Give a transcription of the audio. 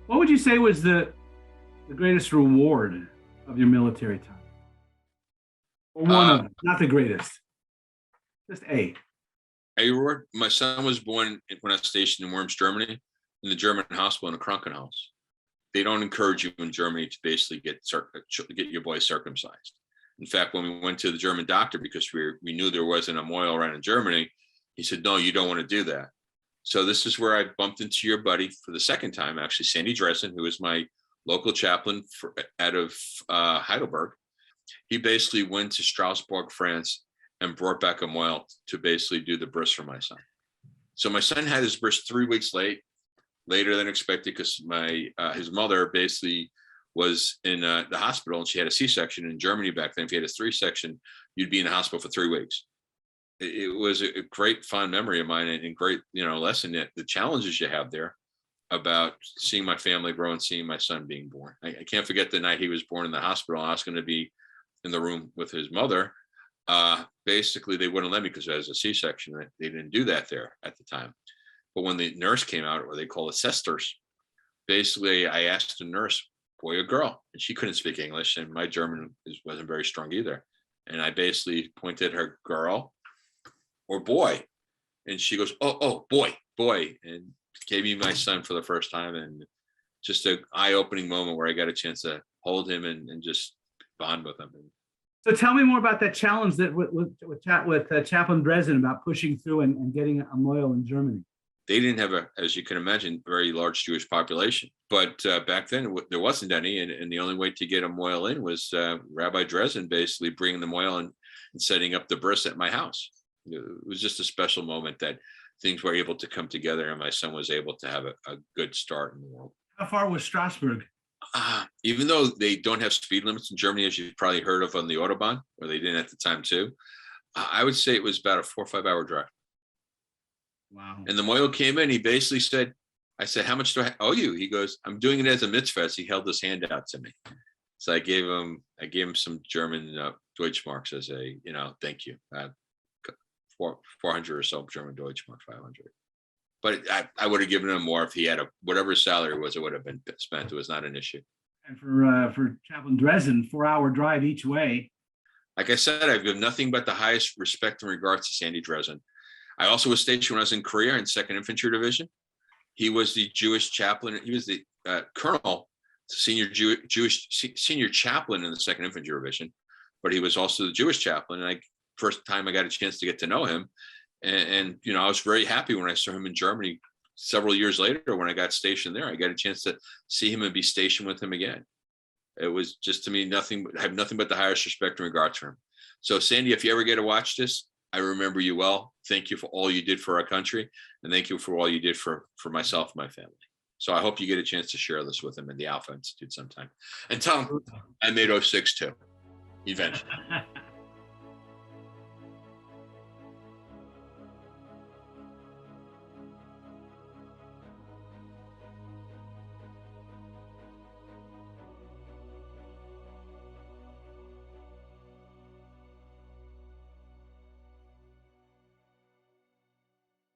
What would you say was the greatest reward of your military time? Or one of Uh, them, not the greatest, just a. Award. My son was born when I was stationed in Worms, Germany, in the German hospital in a Krankenhaus. They don't encourage you in Germany to basically get your boy circumcised. In fact, when we went to the German doctor, because we knew there wasn't a Mohel around in Germany, he said, "No, you don't want to do that." So this is where I bumped into your buddy for the second time, actually, Sandy Dresin, who is my local chaplain out of Heidelberg. He basically went to Strasbourg, France, and brought back a Mohel to basically do the bris for my son. So my son had his bris 3 weeks later than expected, because his mother basically was in the hospital and she had a C-section in Germany back then. If you had a 3-section, you'd be in the hospital for 3 weeks. It was a great fond memory of mine, and great, lesson that the challenges you have there about seeing my family grow and seeing my son being born. I can't forget the night he was born in the hospital. I was going to be in the room with his mother. Basically, they wouldn't let me because I was a C-section. They didn't do that there at the time. But when the nurse came out, or they call it sisters, basically I asked the nurse, boy or girl, and she couldn't speak English, and my German wasn't very strong either. And I basically pointed at her, girl or boy, and she goes, oh, boy, and gave me my son for the first time, and just an eye-opening moment where I got a chance to hold him and just bond with him. So tell me more about that challenge that with Chaplain Dresin about pushing through and getting a Mohel in Germany. They didn't have as you can imagine, very large Jewish population. But back then there wasn't any, and the only way to get a Mohel in was Rabbi Dresin basically bringing the Mohel in and setting up the bris at my house. It was just a special moment that things were able to come together, and my son was able to have a good start in the world. How far was Strasbourg? Even though they don't have speed limits in Germany, as you've probably heard of on the Autobahn, or they didn't at the time too, I would say it was about a 4 or 5 hour drive. Wow. And the Mohel came in, he basically said, I said, how much do I owe you? He goes, I'm doing it as a mitzvah. He held his hand out to me. So I gave him some German Deutschmarks as a, thank you. 400 or so German Deutschmark, 500. But I would have given him more if he had whatever his salary was, it would have been spent. It was not an issue. And for Chaplain Dresin, 4 hour drive each way. Like I said, I've given nothing but the highest respect in regards to Sandy Dresin. I also was stationed when I was in Korea in 2nd Infantry Division. He was the Jewish chaplain. He was the colonel, senior chaplain in the 2nd Infantry Division, but he was also the Jewish chaplain. And first time I got a chance to get to know him. And I was very happy when I saw him in Germany several years later. When I got stationed there, I got a chance to see him and be stationed with him again. It was just, to me, I have nothing but the highest respect in regards to him. So Sandy, if you ever get to watch this, I remember you well. Thank you for all you did for our country, and thank you for all you did for myself and my family. So I hope you get a chance to share this with him in the Alpha Institute sometime. And tell him I made 06 too, eventually.